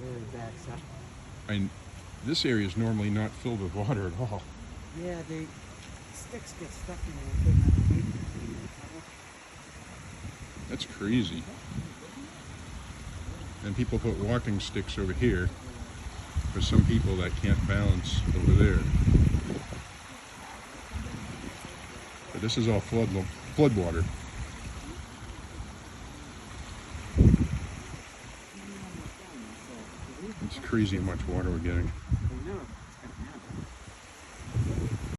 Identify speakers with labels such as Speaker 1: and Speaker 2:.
Speaker 1: Really bad stuff.
Speaker 2: This area is normally not filled with water at all.
Speaker 1: Yeah, the sticks get stuck in there. Couldn't have a
Speaker 2: That's crazy. And people put walking sticks over here for some people that can't balance over there. But this is all flood water. It's crazy how much water we're getting.